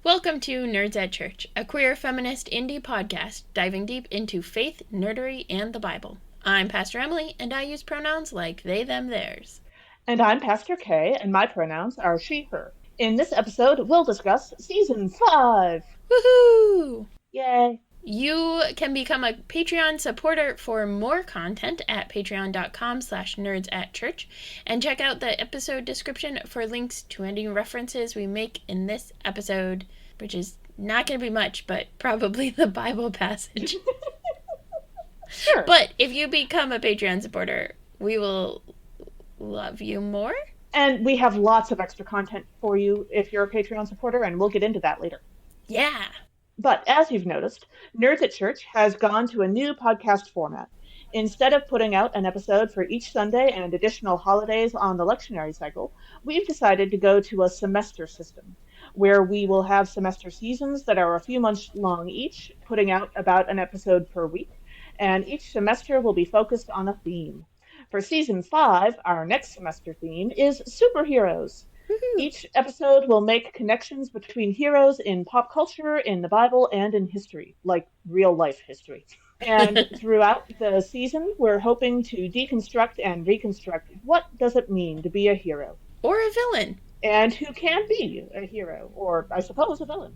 Welcome to Nerds at Church, a queer feminist indie podcast diving deep into faith, nerdery, and the Bible. I'm Pastor Emily, and I use pronouns like they, them, theirs. And I'm Pastor Kay, and my pronouns are she, her. In this episode, we'll discuss Season 5. Woohoo! Yay! You can become a Patreon supporter for more content at patreon.com/nerdsatchurch and check out the episode description for links to any references we make in this episode, which is not going to be much, but probably the Bible passage. Sure. But if you become a Patreon supporter, we will love you more. And we have lots of extra content for you if you're a Patreon supporter, and we'll get into that later. Yeah. But as you've noticed, Nerds at Church has gone to a new podcast format. Instead of putting out an episode for each Sunday and additional holidays on the lectionary cycle, we've decided to go to a semester system, where we will have semester seasons that are a few months long each, putting out about an episode per week, and each semester will be focused on a theme. For Season 5, our next semester theme is superheroes. Woo-hoo. Each episode will make connections between heroes in pop culture, in the Bible, and in history, like real life history. And throughout the season, we're hoping to deconstruct and reconstruct what does it mean to be a hero. Or a villain. And who can be a hero, or I suppose a villain.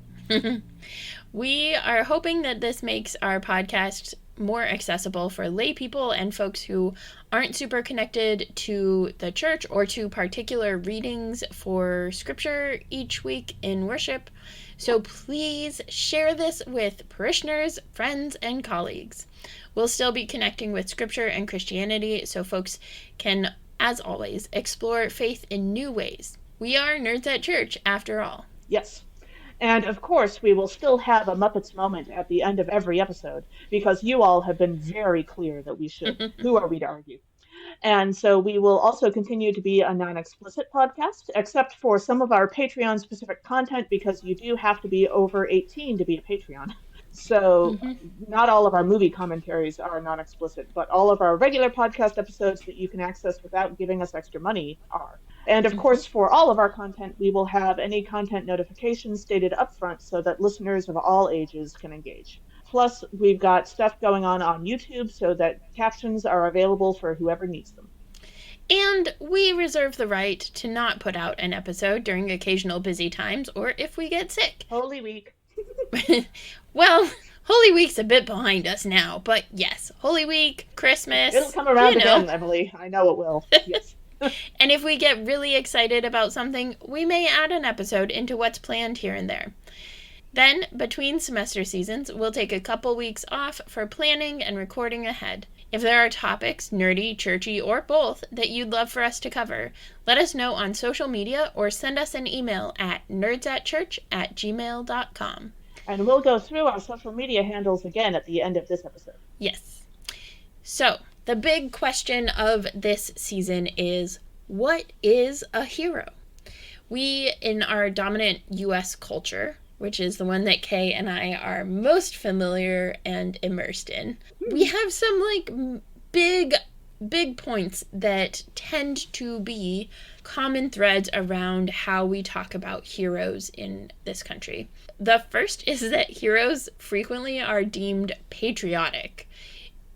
We are hoping that this makes our podcast more accessible for lay people and folks who aren't super connected to the church or to particular readings for scripture each week in worship. So please share this with parishioners, friends, and colleagues. We'll still be connecting with scripture and Christianity so folks can, as always, explore faith in new ways. We are Nerds at Church, after all. Yes. And of course, we will still have a Muppets moment at the end of every episode, because you all have been very clear that we should. Who are we to argue? And so we will also continue to be a non-explicit podcast, except for some of our Patreon-specific content, because you do have to be over 18 to be a Patreon. So not all of our movie commentaries are non-explicit, but all of our regular podcast episodes that you can access without giving us extra money are. And of course, for all of our content, we will have any content notifications stated upfront so that listeners of all ages can engage. Plus, we've got stuff going on YouTube so that captions are available for whoever needs them. And we reserve the right to not put out an episode during occasional busy times or if we get sick. Holy Week. Well, Holy Week's a bit behind us now, but yes, Holy Week, Christmas. It'll come around again, Emily. I know it will. Yes. And if we get really excited about something, we may add an episode into what's planned here and there. Then, between semester seasons, we'll take a couple weeks off for planning and recording ahead. If there are topics, nerdy, churchy, or both, that you'd love for us to cover, let us know on social media or send us an email at nerdsatchurch@gmail.com. And we'll go through our social media handles again at the end of this episode. Yes. So, the big question of this season is, what is a hero? We, in our dominant U.S. culture, which is the one that Kay and I are most familiar and immersed in, we have some, big points that tend to be common threads around how we talk about heroes in this country. The first is that heroes frequently are deemed patriotic.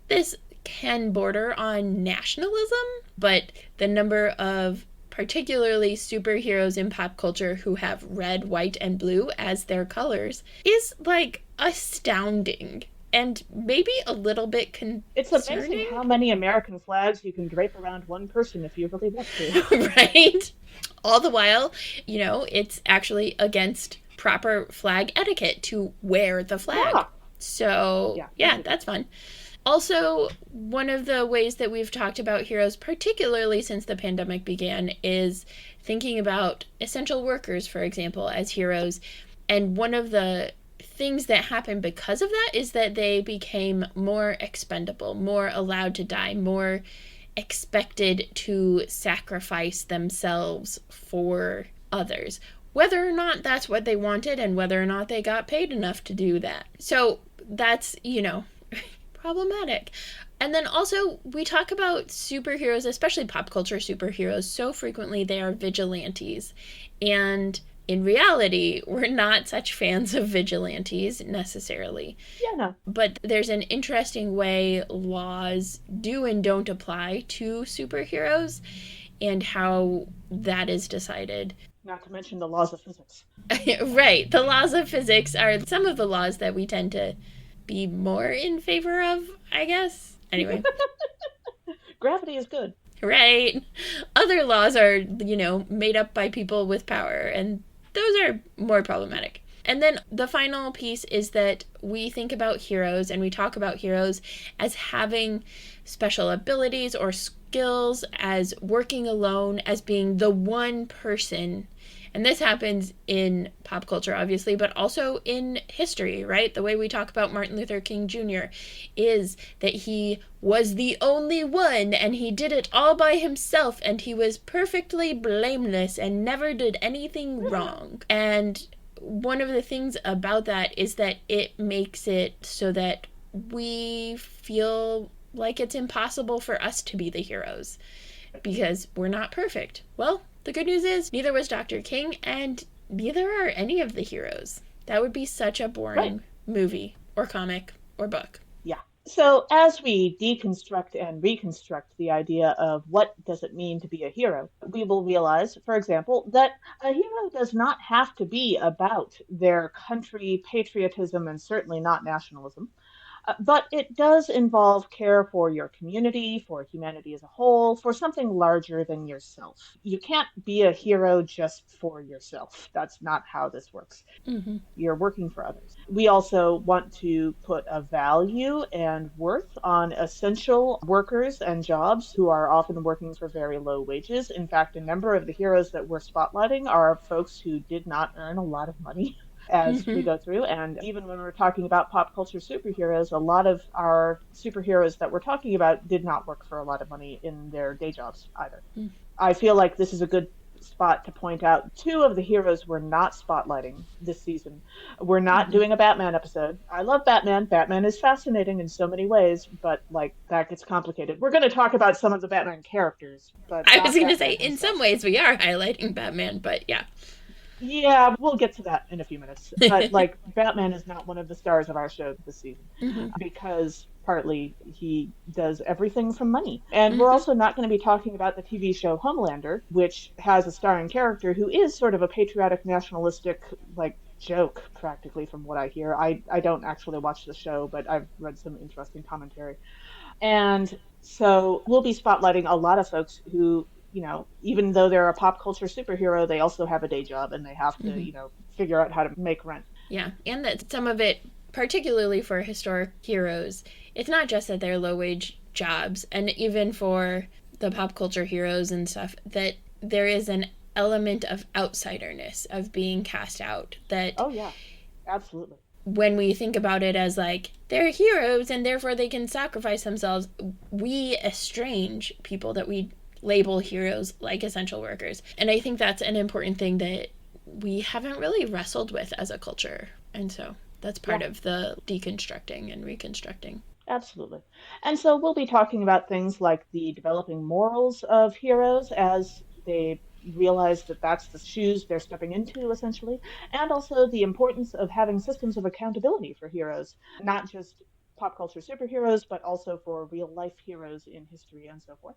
This can border on nationalism, but the number of particularly superheroes in pop culture who have red, white, and blue as their colors is, astounding. And maybe a little bit concerning. It's amazing how many American flags you can drape around one person if you really want to. Right? All the while, it's actually against proper flag etiquette to wear the flag. Yeah. So, yeah, that's fun. Also, one of the ways that we've talked about heroes, particularly since the pandemic began, is thinking about essential workers, for example, as heroes. And one of the things that happened because of that is that they became more expendable, more allowed to die, more expected to sacrifice themselves for others, whether or not that's what they wanted and whether or not they got paid enough to do that. So that's, problematic. And then also, we talk about superheroes, especially pop culture superheroes, so frequently they are vigilantes. And in reality, we're not such fans of vigilantes necessarily. Yeah, no. But there's an interesting way laws do and don't apply to superheroes and how that is decided. Not to mention the laws of physics. Right. The laws of physics are some of the laws that we tend to be more in favor of, I guess. Anyway. Gravity is good. Right. Other laws are, made up by people with power, and those are more problematic. And then the final piece is that we think about heroes and we talk about heroes as having special abilities or skills, as working alone, as being the one person. And this happens in pop culture, obviously, but also in history, right? The way we talk about Martin Luther King Jr. is that he was the only one and he did it all by himself and he was perfectly blameless and never did anything wrong. And one of the things about that is that it makes it so that we feel like it's impossible for us to be the heroes because we're not perfect. Well, the good news is neither was Dr. King and neither are any of the heroes. That would be such a boring movie or comic or book. Yeah. So as we deconstruct and reconstruct the idea of what does it mean to be a hero, we will realize, for example, that a hero does not have to be about their country patriotism and certainly not nationalism. But it does involve care for your community, for humanity as a whole, for something larger than yourself. You can't be a hero just for yourself. That's not how this works. Mm-hmm. You're working for others. We also want to put a value and worth on essential workers and jobs who are often working for very low wages. In fact, a number of the heroes that we're spotlighting are folks who did not earn a lot of money as we go through. And even when we're talking about pop culture superheroes, a lot of our superheroes that we're talking about did not work for a lot of money in their day jobs either. I feel like this is a good spot to point out two of the heroes we're not spotlighting this season. We're not doing a Batman episode. I love Batman. Batman is fascinating in so many ways, but that gets complicated. We're going to talk about some of the Batman characters, but I was going to say, in some ways we are highlighting Batman, but yeah. Yeah, we'll get to that in a few minutes. But Batman is not one of the stars of our show this season because partly he does everything from money. And we're also not going to be talking about the TV show Homelander, which has a starring character who is sort of a patriotic, nationalistic, joke practically from what I hear. I don't actually watch the show, but I've read some interesting commentary. And so we'll be spotlighting a lot of folks who, even though they're a pop culture superhero, they also have a day job and they have to, figure out how to make rent. Yeah, and that some of it, particularly for historic heroes, it's not just that they're low-wage jobs, and even for the pop culture heroes and stuff, that there is an element of outsiderness, of being cast out. That Oh, yeah, absolutely. When we think about it as they're heroes and therefore they can sacrifice themselves, we estrange people that we label heroes like essential workers. And I think that's an important thing that we haven't really wrestled with as a culture. And so that's part of the deconstructing and reconstructing. Absolutely. And so we'll be talking about things like the developing morals of heroes as they realize that that's the shoes they're stepping into, essentially, and also the importance of having systems of accountability for heroes, not just pop culture superheroes, but also for real life heroes in history and so forth.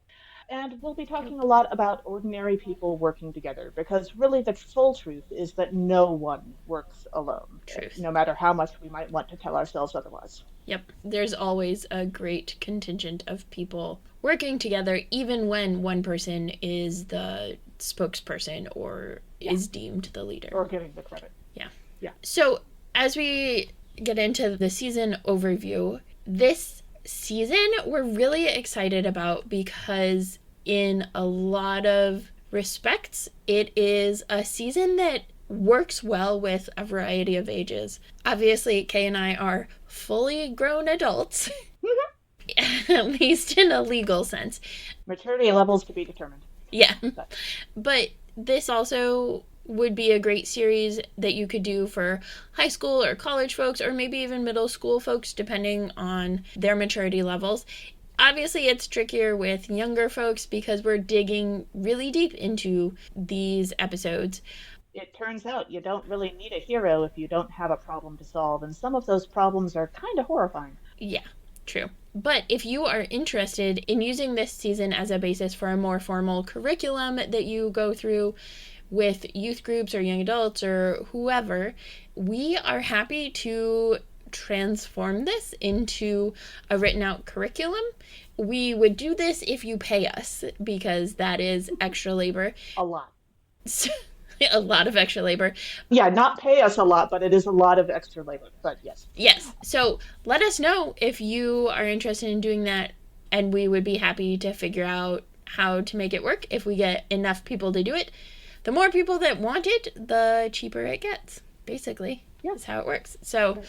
And we'll be talking a lot about ordinary people working together, because really the full truth is that no one works alone, no matter how much we might want to tell ourselves otherwise. Yep. There's always a great contingent of people working together, even when one person is the spokesperson or is deemed the leader. Or giving the credit. Yeah. Yeah. So as we get into the season overview, this season we're really excited about because in a lot of respects, it is a season that works well with a variety of ages. Obviously, Kay and I are fully grown adults, at least in a legal sense. Maturity levels to be determined. Yeah. But this also would be a great series that you could do for high school or college folks, or maybe even middle school folks, depending on their maturity levels. Obviously, it's trickier with younger folks because we're digging really deep into these episodes. it turns out you don't really need a hero if you don't have a problem to solve, and some of those problems are kind of horrifying. Yeah, true. But if you are interested in using this season as a basis for a more formal curriculum that you go through with youth groups or young adults or whoever, we are happy to transform this into a written out curriculum. We would do this if you pay us because that is extra labor. A lot. A lot of extra labor. Yeah, not pay us a lot, but it is a lot of extra labor. But yes. Yes. So let us know if you are interested in doing that, and we would be happy to figure out how to make it work if we get enough people to do it. The more people that want it, the cheaper it gets, basically. Yeah. That's how it works. So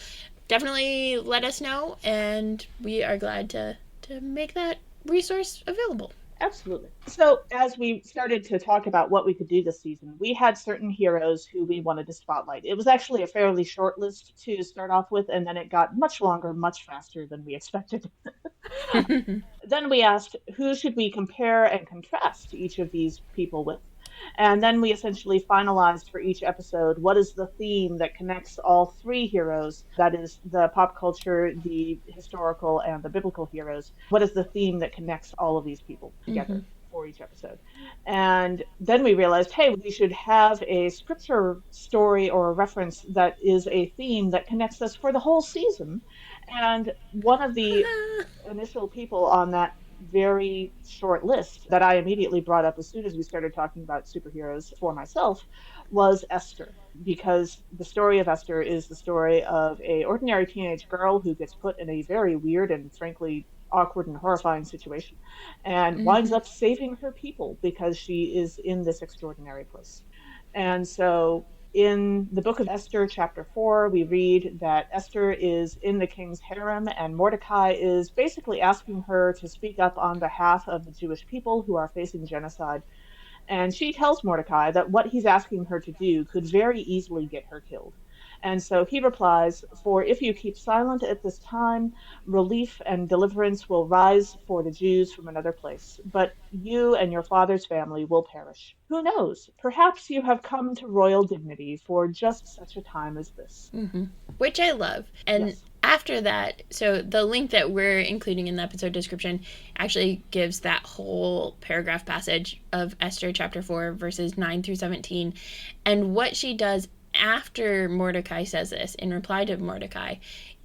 definitely let us know, and we are glad to make that resource available. Absolutely. So, as we started to talk about what we could do this season, we had certain heroes who we wanted to spotlight. It was actually a fairly short list to start off with, and then it got much longer, much faster than we expected. Then we asked, who should we compare and contrast each of these people with? And then we essentially finalized for each episode what is the theme that connects all three heroes, that is, the pop culture, the historical, and the biblical heroes. What is the theme that connects all of these people Mm-hmm. together for each episode? And then we realized, hey, we should have a scripture story or a reference that is a theme that connects us for the whole season. And one of the initial people on that very short list that I immediately brought up as soon as we started talking about superheroes for myself was Esther, because the story of Esther is the story of a ordinary teenage girl who gets put in a very weird and frankly awkward and horrifying situation and winds Mm-hmm. up saving her people because she is in this extraordinary place. And so in the book of Esther, chapter 4, we read that Esther is in the king's harem, and Mordecai is basically asking her to speak up on behalf of the Jewish people who are facing genocide. And she tells Mordecai that what he's asking her to do could very easily get her killed. And so he replies, "For if you keep silent at this time, relief and deliverance will rise for the Jews from another place, but you and your father's family will perish. Who knows? Perhaps you have come to royal dignity for just such a time as this." Mm-hmm. Which I love. And Yes. after that, so the link that we're including in the episode description actually gives that whole paragraph passage of Esther chapter 4, verses 9 through 17. And what she does after Mordecai says this, in reply to Mordecai,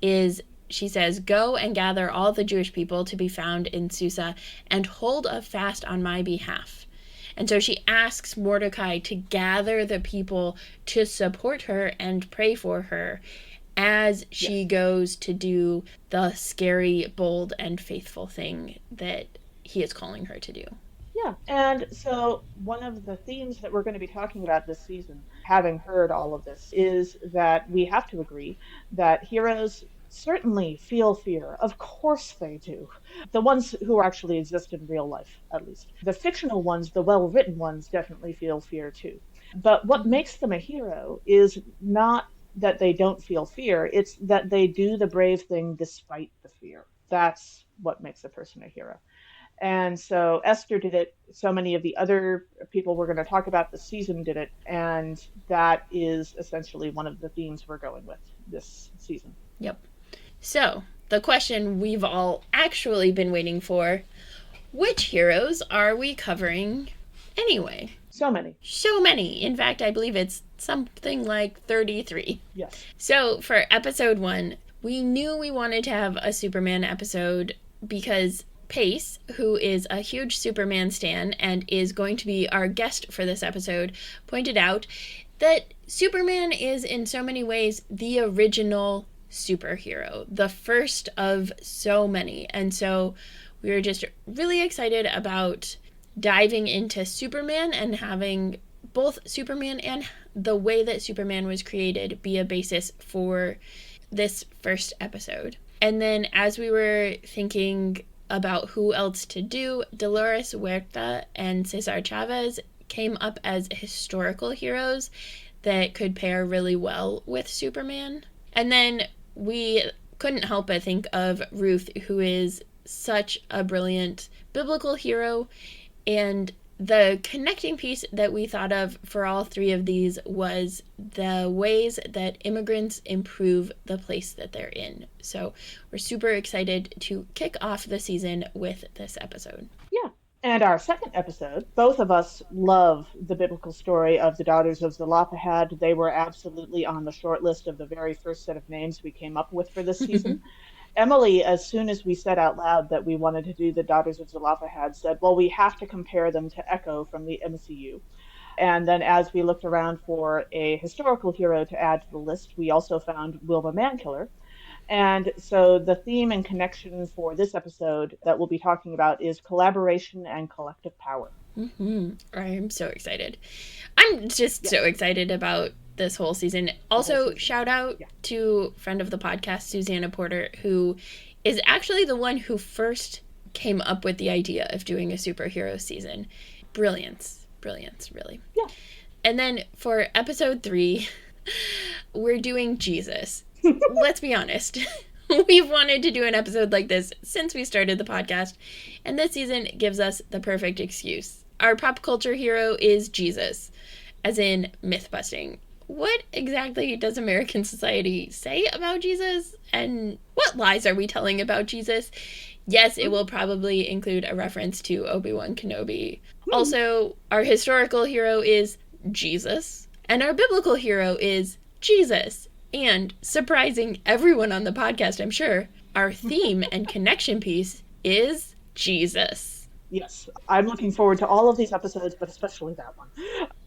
is she says, "Go and gather all the Jewish people to be found in Susa and hold a fast on my behalf." And so she asks Mordecai to gather the people to support her and pray for her as she Yes. goes to do the scary, bold, and faithful thing that he is calling her to do. Yeah. And so one of the themes that we're going to be talking about this season, having heard all of this, is that we have to agree that heroes certainly feel fear. Of course they do. The ones who actually exist in real life, at least. The fictional ones, the well written ones, definitely feel fear too. But what Mm-hmm. makes them a hero is not that they don't feel fear, it's that they do the brave thing despite the fear. That's what makes a person a hero. And so Esther did it. So many of the other people we're going to talk about this season did it. And that is essentially one of the themes we're going with this season. Yep. So, the question we've all actually been waiting for: which heroes are we covering anyway? So many. So many. In fact, I believe it's something like 33. Yes. So, for episode 1, we knew we wanted to have a Superman episode because Pace, who is a huge Superman stan and is going to be our guest for this episode, pointed out that Superman is in so many ways the original superhero, the first of so many. And so we were just really excited about diving into Superman and having both Superman and the way that Superman was created be a basis for this first episode. And then as we were thinking about who else to do, Dolores Huerta and Cesar Chavez came up as historical heroes that could pair really well with Superman. And then we couldn't help but think of Ruth, who is such a brilliant biblical hero, and the connecting piece that we thought of for all three of these was the ways that immigrants improve the place that they're in. So we're super excited to kick off the season with this episode. Yeah. And our second episode, both of us love the biblical story of the daughters of Zelophehad. They were absolutely on the short list of the very first set of names we came up with for this season. Emily, as soon as we said out loud that we wanted to do the daughters of Zelophehad, said, well, we have to compare them to Echo from the MCU. And then as we looked around for a historical hero to add to the list, we also found Wilma Mankiller. And so the theme and connection for this episode that we'll be talking about is collaboration and collective power. I'm so excited. I'm just so excited about this whole season. Also, shout out to friend of the podcast, Susanna Porter, who is actually the one who first came up with the idea of doing a superhero season. Brilliance, really. Yeah. And then for episode 3, we're doing Jesus. Let's be honest. We've wanted to do an episode like this since we started the podcast, and this season gives us the perfect excuse. Our pop culture hero is Jesus, as in myth busting. What exactly does American society say about Jesus? And what lies are we telling about Jesus? Yes, it will probably include a reference to Obi-Wan Kenobi. Also, our historical hero is Jesus, and our biblical hero is Jesus. And, surprising everyone on the podcast, I'm sure, our theme and connection piece is Jesus. Yes, I'm looking forward to all of these episodes, but especially that one.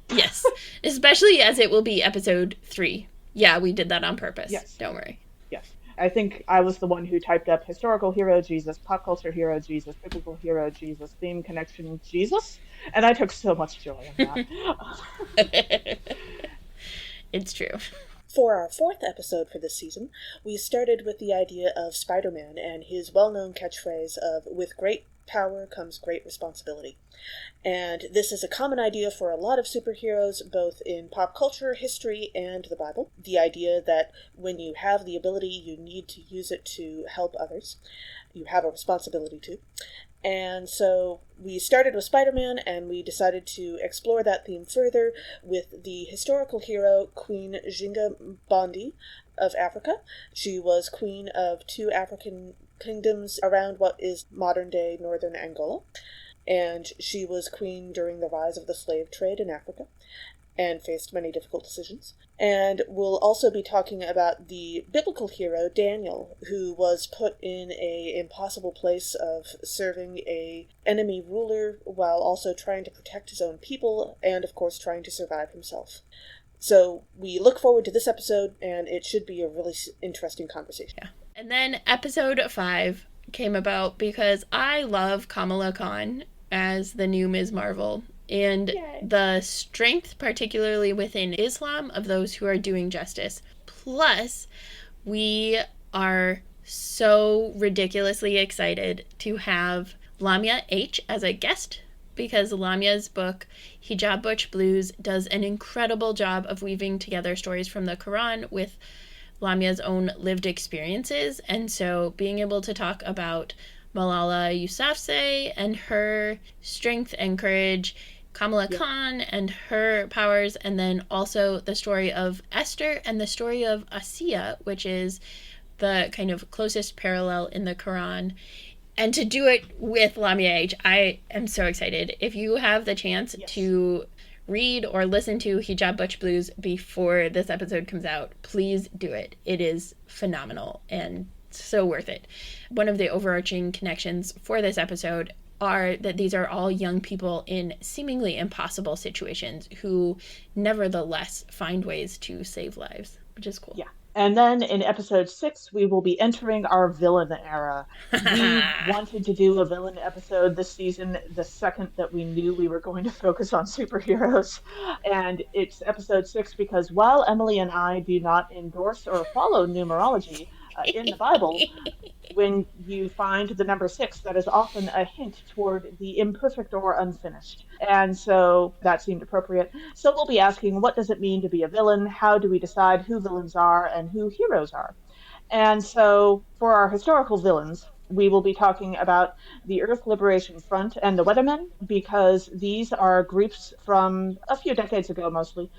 Yes, especially as it will be episode 3. Yeah, we did that on purpose. Yes. Don't worry. Yes. I think I was the one who typed up historical hero Jesus, pop culture hero Jesus, biblical hero Jesus, theme connection Jesus, and I took so much joy in that. It's true. For our fourth episode for this season, we started with the idea of Spider-Man and his well-known catchphrase of, with great power comes great responsibility. And this is a common idea for a lot of superheroes, both in pop culture, history, and the Bible. The idea that when you have the ability, you need to use it to help others. You have a responsibility to. And so we started with Spider-Man, and we decided to explore that theme further with the historical hero, Queen Jinga Bondi of Africa. She was queen of 2 African kingdoms around what is modern-day northern Angola, and she was queen during the rise of the slave trade in Africa, and faced many difficult decisions. And we'll also be talking about the biblical hero, Daniel, who was put in an impossible place of serving a enemy ruler while also trying to protect his own people and, of course, trying to survive himself. So we look forward to this episode, and it should be a really interesting conversation. Yeah. And then episode 5 came about because I love Kamala Khan as the new Ms. Marvel. And the strength, particularly within Islam, of those who are doing justice. Plus, we are so ridiculously excited to have Lamia H. as a guest, because Lamia's book, Hijab Butch Blues, does an incredible job of weaving together stories from the Quran with Lamia's own lived experiences. And so being able to talk about Malala Yousafzai and her strength and courage, Kamala Khan and her powers, and then also the story of Esther and the story of Asiya, which is the kind of closest parallel in the Quran. And to do it with Lamia H, I am so excited. If you have the chance to read or listen to Hijab Butch Blues before this episode comes out, please do it. It is phenomenal and so worth it. One of the overarching connections for this episode are that these are all young people in seemingly impossible situations who nevertheless find ways to save lives, which is cool. Yeah. And then in episode 6, we will be entering our villain era. We wanted to do a villain episode this season, the second that we knew we were going to focus on superheroes. And it's episode 6 because while Emily and I do not endorse or follow numerology in the Bible, when you find the number 6, that is often a hint toward the imperfect or unfinished. And so that seemed appropriate. So we'll be asking, what does it mean to be a villain? How do we decide who villains are and who heroes are? And so for our historical villains, we will be talking about the Earth Liberation Front and the Weathermen, because these are groups from a few decades ago mostly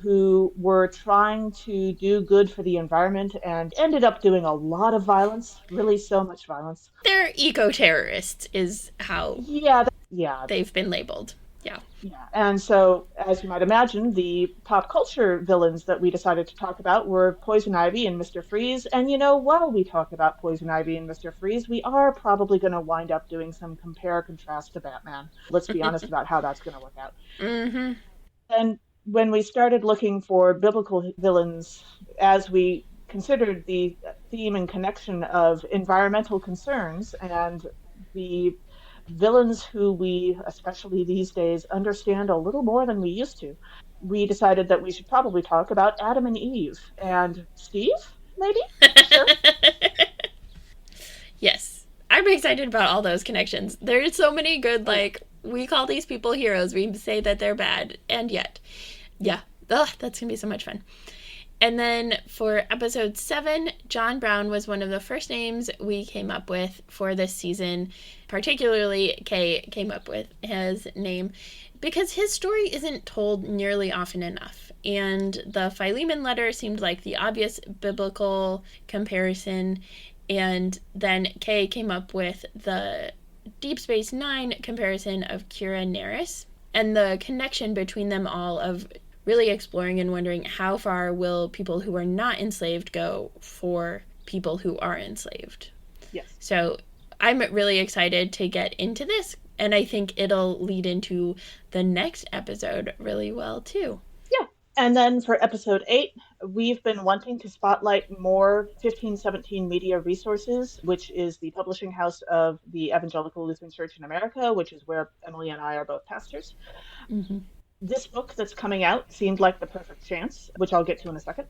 who were trying to do good for the environment and ended up doing a lot of violence, really so much violence. They're eco-terrorists is how Yeah, they've been labeled. Yeah. yeah. And so, as you might imagine, the pop culture villains that we decided to talk about were Poison Ivy and Mr. Freeze. And while we talk about Poison Ivy and Mr. Freeze, we are probably going to wind up doing some compare contrast to Batman. Let's be honest about how that's going to work out. Mm-hmm. And when we started looking for biblical villains, as we considered the theme and connection of environmental concerns and the villains who we, especially these days, understand a little more than we used to, we decided that we should probably talk about Adam and Eve. And Steve, maybe? Sure. Yes. I'm excited about all those connections. There's so many good, like, we call these people heroes. We say that they're bad. And yet, yeah. Ugh, that's going to be so much fun. And then for episode 7, John Brown was one of the first names we came up with for this season. Particularly, Kay came up with his name because his story isn't told nearly often enough. And the Philemon letter seemed like the obvious biblical comparison. And then Kay came up with the Deep Space Nine comparison of Kira Nerys and the connection between them all of really exploring and wondering how far will people who are not enslaved go for people who are enslaved. Yes. So I'm really excited to get into this, and I think it'll lead into the next episode really well, too. Yeah. And then for episode 8, we've been wanting to spotlight more 1517 Media Resources, which is the publishing house of the Evangelical Lutheran Church in America, which is where Emily and I are both pastors. Mm-hmm. This book that's coming out seemed like the perfect chance, which I'll get to in a second.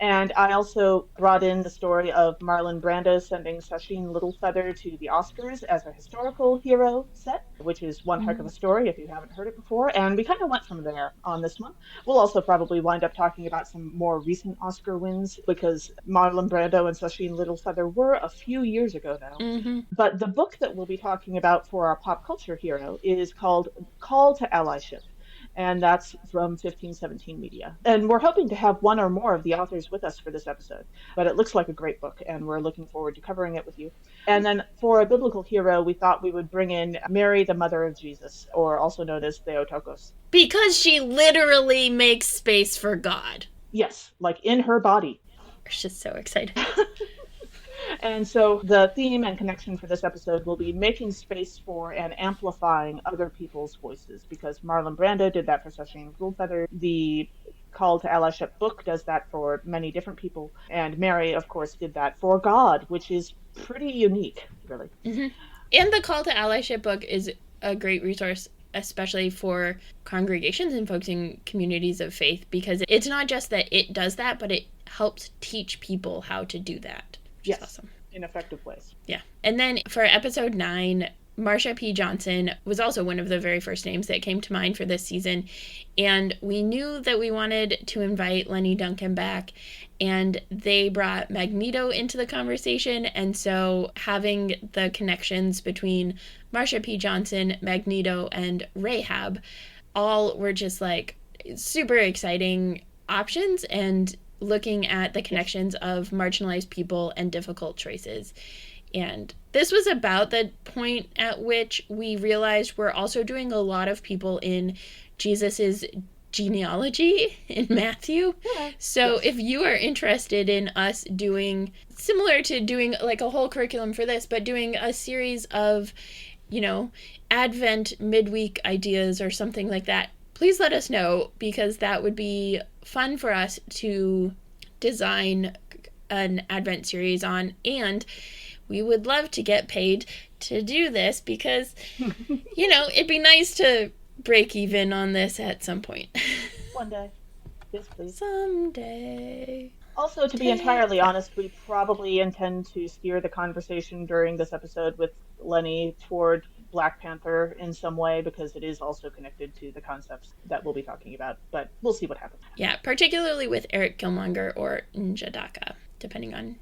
And I also brought in the story of Marlon Brando sending Sacheen Littlefeather to the Oscars as a historical hero set, which is one heck of a story if you haven't heard it before. And we kind of went from there on this one. We'll also probably wind up talking about some more recent Oscar wins because Marlon Brando and Sacheen Littlefeather were a few years ago now. Mm-hmm. But the book that we'll be talking about for our pop culture hero is called Call to Allyship. And that's from 1517 Media. And we're hoping to have one or more of the authors with us for this episode. But it looks like a great book, and we're looking forward to covering it with you. And then for a biblical hero, we thought we would bring in Mary, the mother of Jesus, or also known as Theotokos. Because she literally makes space for God. Yes, like in her body. We're just so excited. And so the theme and connection for this episode will be making space for and amplifying other people's voices, because Marlon Brando did that for Sacheen Littlefeather. The Call to Allyship book does that for many different people. And Mary, of course, did that for God, which is pretty unique, really. Mm-hmm. And the Call to Allyship book is a great resource, especially for congregations and folks in communities of faith, because it's not just that it does that, but it helps teach people how to do that. Yes, awesome. In effective ways. Yeah. And then for episode 9, Marsha P. Johnson was also one of the very first names that came to mind for this season. And we knew that we wanted to invite Lenny Duncan back, and they brought Magneto into the conversation. And so having the connections between Marsha P. Johnson, Magneto, and Rahab all were just like super exciting options, and looking at the connections of marginalized people and difficult choices. And this was about the point at which we realized we're also doing a lot of people in Jesus's genealogy in Matthew. Yeah. So yes. If you are interested in us doing, similar to doing like a whole curriculum for this, but doing a series of, Advent midweek ideas or something like that, please let us know, because that would be fun for us to design an Advent series on, and we would love to get paid to do this because, it'd be nice to break even on this at some point. One day. Yes, please. Someday. Also, to be entirely honest, we probably intend to steer the conversation during this episode with Lenny toward Black Panther in some way, because it is also connected to the concepts that we'll be talking about, but we'll see what happens. Yeah, particularly with Eric Killmonger or Njadaka, depending on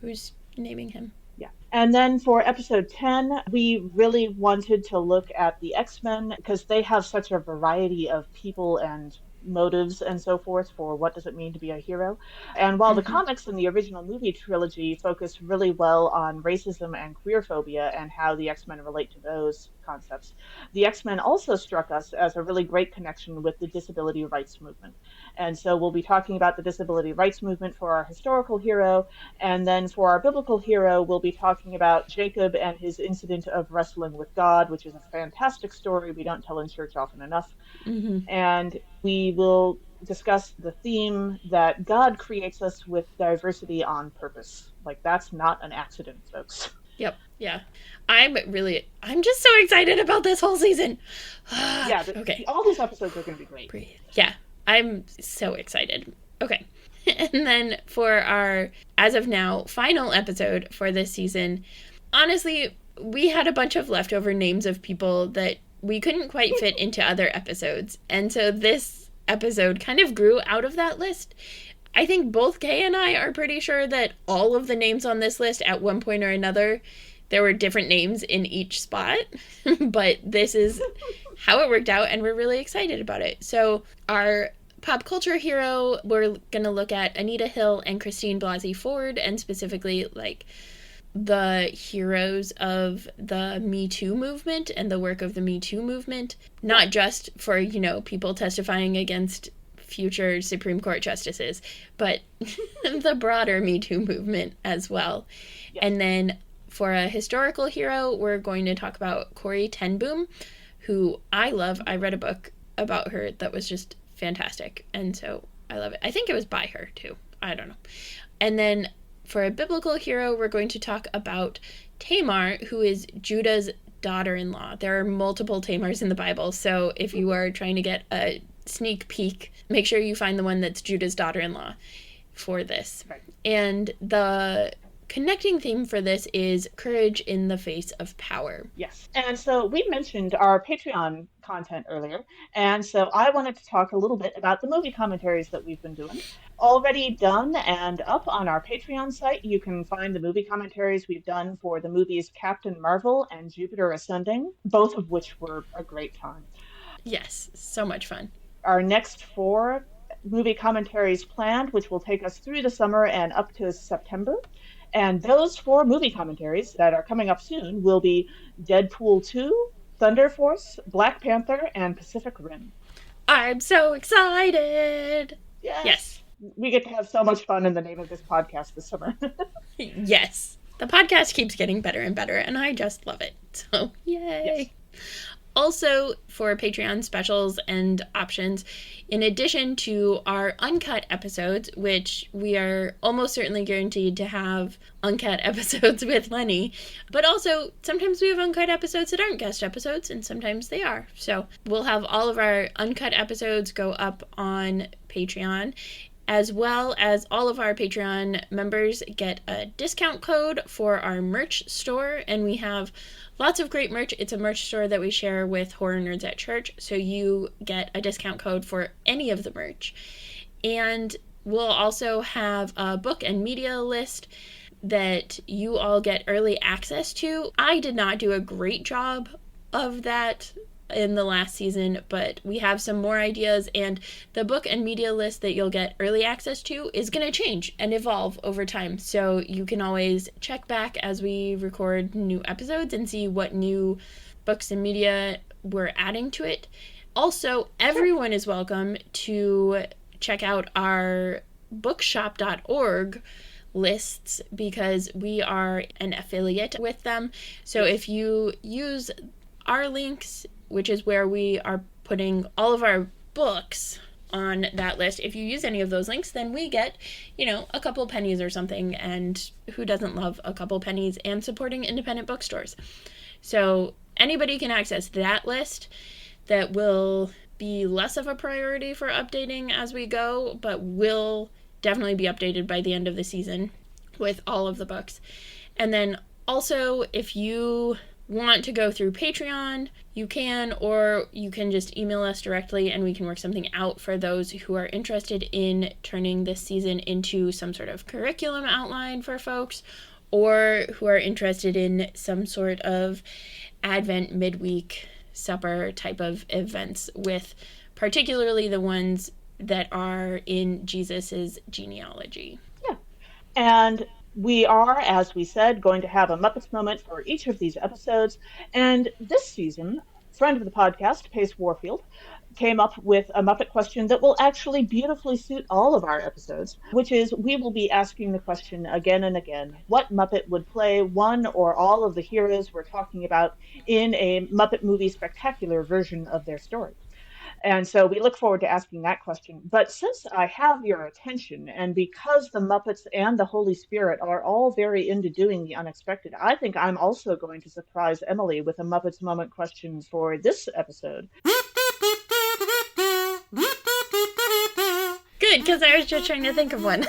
who's naming him. Yeah. And then for episode 10, we really wanted to look at the X-Men because they have such a variety of people and motives and so forth for what does it mean to be a hero. And while the Mm-hmm. comics in the original movie trilogy focus really well on racism and queer phobia and how the X-Men relate to those concepts, the X-Men also struck us as a really great connection with the disability rights movement. And so we'll be talking about the disability rights movement for our historical hero, and then for our biblical hero, we'll be talking about Jacob and his incident of wrestling with God, which is a fantastic story we don't tell in church often enough. Mm-hmm. And we will discuss the theme that God creates us with diversity on purpose. Like, that's not an accident, folks. Yep. Yeah. I'm just so excited about this whole season. Yeah, Okay. all these episodes are going to be great. Breathe. Yeah. I'm so excited. Okay. And then for our, as of now, final episode for this season, honestly, we had a bunch of leftover names of people that we couldn't quite fit into other episodes. And so this episode kind of grew out of that list. I think both Kay and I are pretty sure that all of the names on this list at one point or another, there were different names in each spot. But this is how it worked out, and we're really excited about it. So our pop culture hero, we're going to look at Anita Hill and Christine Blasey Ford, and specifically like the heroes of the Me Too movement and the work of the Me Too movement, not just for, you know, people testifying against future Supreme Court justices, but the broader Me Too movement as well. Yes. And then for a historical hero, we're going to talk about Corrie ten Boom, who I love. I read a book about her that was just fantastic, and so I love it. I think it was by her too. I don't know. And then for a biblical hero, we're going to talk about Tamar, who is Judah's daughter-in-law. There are multiple Tamars in the Bible, so if you are trying to get a sneak peek, make sure you find the one that's Judah's daughter-in-law for this. Right. And the connecting theme for this is courage in the face of power. Yes. And so we mentioned our Patreon content earlier. And so I wanted to talk a little bit about the movie commentaries that we've been doing. Already done and up on our Patreon site, you can find the movie commentaries we've done for the movies Captain Marvel and Jupiter Ascending, both of which were a great time. Yes, so much fun. Our next 4 movie commentaries planned, which will take us through the summer and up to September. And those 4 movie commentaries that are coming up soon will be Deadpool 2, Thunder Force, Black Panther, and Pacific Rim. I'm so excited. Yes. We get to have so much fun in the name of this podcast this summer. Yes. The podcast keeps getting better and better, and I just love it. So, yay. Yes. Also, for Patreon specials and options, in addition to our uncut episodes, which we are almost certainly guaranteed to have uncut episodes with Lenny, but also sometimes we have uncut episodes that aren't guest episodes, and sometimes they are. So we'll have all of our uncut episodes go up on Patreon, as well as all of our Patreon members get a discount code for our merch store, and we have lots of great merch. It's a merch store that we share with Horror Nerds at Church, so you get a discount code for any of the merch. And we'll also have a book and media list that you all get early access to. I did not do a great job of that in the last season, but we have some more ideas, and the book and media list that you'll get early access to is going to change and evolve over time, so you can always check back as we record new episodes and see what new books and media we're adding to it. Also, everyone is welcome to check out our bookshop.org lists, because we are an affiliate with them. So if you use our links, which is where we are putting all of our books on that list, if you use any of those links, then we get, you know, a couple pennies or something, and who doesn't love a couple pennies and supporting independent bookstores? So anybody can access that list. That will be less of a priority for updating as we go, but will definitely be updated by the end of the season with all of the books. And then also, if you want to go through Patreon, you can, or you can just email us directly and we can work something out for those who are interested in turning this season into some sort of curriculum outline for folks, or who are interested in some sort of Advent midweek supper type of events, with particularly the ones that are in Jesus's genealogy. Yeah. And we are, as we said, going to have a Muppets moment for each of these episodes. And this season, friend of the podcast, Pace Warfield, came up with a Muppet question that will actually beautifully suit all of our episodes, which is we will be asking the question again and again, what Muppet would play one or all of the heroes we're talking about in a Muppet Movie Spectacular version of their story? And so we look forward to asking that question. But since I have your attention, and because the Muppets and the Holy Spirit are all very into doing the unexpected, I think I'm also going to surprise Emily with a Muppets Moment question for this episode. Good, because I was just trying to think of one.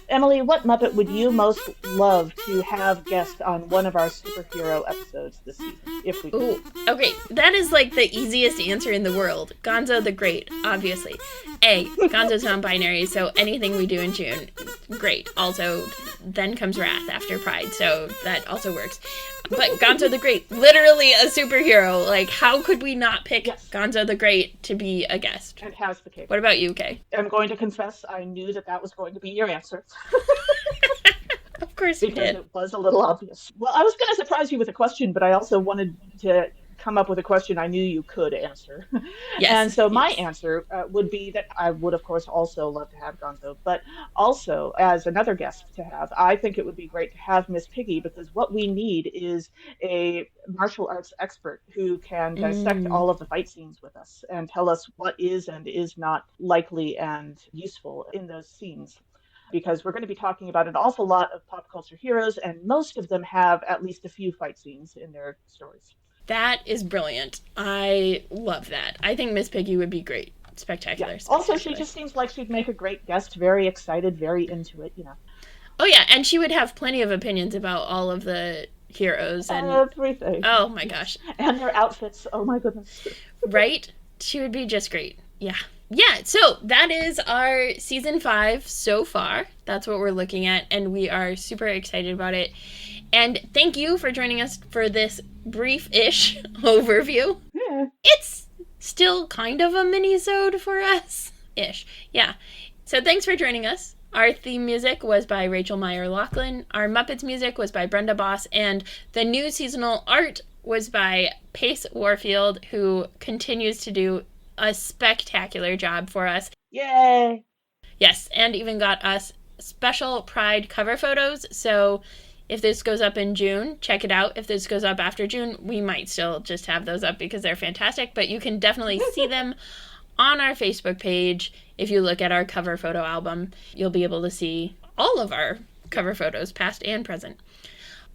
Emily, what Muppet would you most love to have guest on one of our superhero episodes this season, if we could? Ooh, okay, that is like the easiest answer in the world. Gonzo the Great, obviously. Gonzo's non-binary, so anything we do in June, great. Also, then comes Wrath after Pride, so that also works. But Gonzo the Great, literally a superhero. Like, how could we not pick Gonzo the Great to be a guest? And has the cape. What about you, Kay? I'm going to confess I knew that was going to be your answer. Of course you because did. it was a little obvious. Well, I was going to surprise you with a question, but I also wanted to come up with a question I knew you could answer. Yes. And so my answer would be that I would, of course, also love to have Gonzo, but also as another guest to have, I think it would be great to have Miss Piggy, because what we need is a martial arts expert who can dissect all of the fight scenes with us and tell us what is and is not likely and useful in those scenes. Because we're going to be talking about an awful lot of pop culture heroes, and most of them have at least a few fight scenes in their stories. That is brilliant. I love that. I think Miss Piggy would be great. Spectacular. Yeah. Also, she just seems like she'd make a great guest, very excited, very into it, Oh, yeah, and she would have plenty of opinions about all of the heroes and everything. Oh, my gosh. And their outfits. Oh, my goodness. Right? She would be just great. Yeah. Yeah, so that is our season 5 so far. That's what we're looking at, and we are super excited about it. And thank you for joining us for this brief-ish overview. Yeah. It's still kind of a mini-sode for us. Ish. Yeah. So thanks for joining us. Our theme music was by Rachel Meyer-Laughlin. Our Muppets music was by Brenda Boss. And the new seasonal art was by Pace Warfield, who continues to do a spectacular job for us. Yay! Yes, and even got us special Pride cover photos. So if this goes up in June, check it out. If this goes up after June, we might still just have those up because they're fantastic. But you can definitely see them on our Facebook page. If you look at our cover photo album, you'll be able to see all of our cover photos, past and present.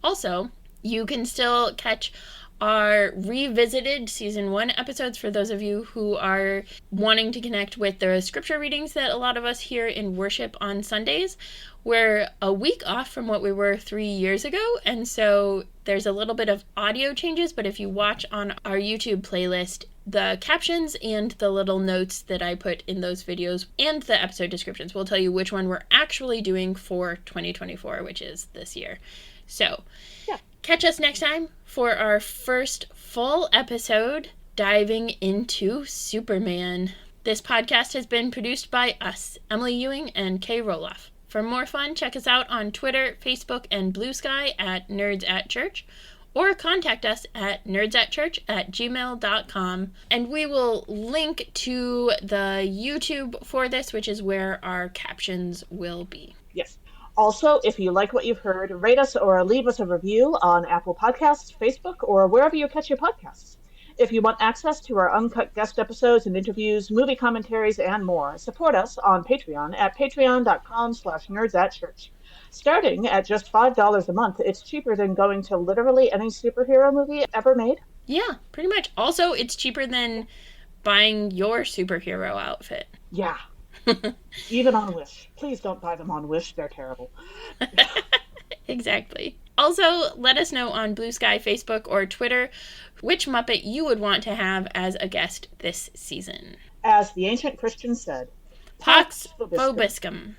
Also, you can still catch our revisited season 1 episodes for those of you who are wanting to connect with the scripture readings that a lot of us hear in worship on Sundays. We're a week off from what we were 3 years ago, and so there's a little bit of audio changes, but if you watch on our YouTube playlist, the captions and the little notes that I put in those videos and the episode descriptions will tell you which one we're actually doing for 2024, which is this year. So, yeah. Catch us next time for our first full episode diving into Superman. This podcast has been produced by us, Emily Ewing and Kay Rohloff. For more fun, check us out on Twitter, Facebook, and Blue Sky at Nerds at Church, or contact us at nerdsatchurch@gmail.com. And we will link to the YouTube for this, which is where our captions will be. Yes. Also, if you like what you've heard, rate us or leave us a review on Apple Podcasts, Facebook, or wherever you catch your podcasts. If you want access to our uncut guest episodes and interviews, movie commentaries, and more, support us on Patreon at patreon.com/nerdsatchurch. Starting at just $5 a month, it's cheaper than going to literally any superhero movie ever made. Yeah, pretty much. Also, it's cheaper than buying your superhero outfit. Yeah. Even on Wish. Please don't buy them on Wish. They're terrible. Exactly. Also, let us know on Blue Sky, Facebook, or Twitter which Muppet you would want to have as a guest this season. As the ancient Christians said, Pax Vobiscum.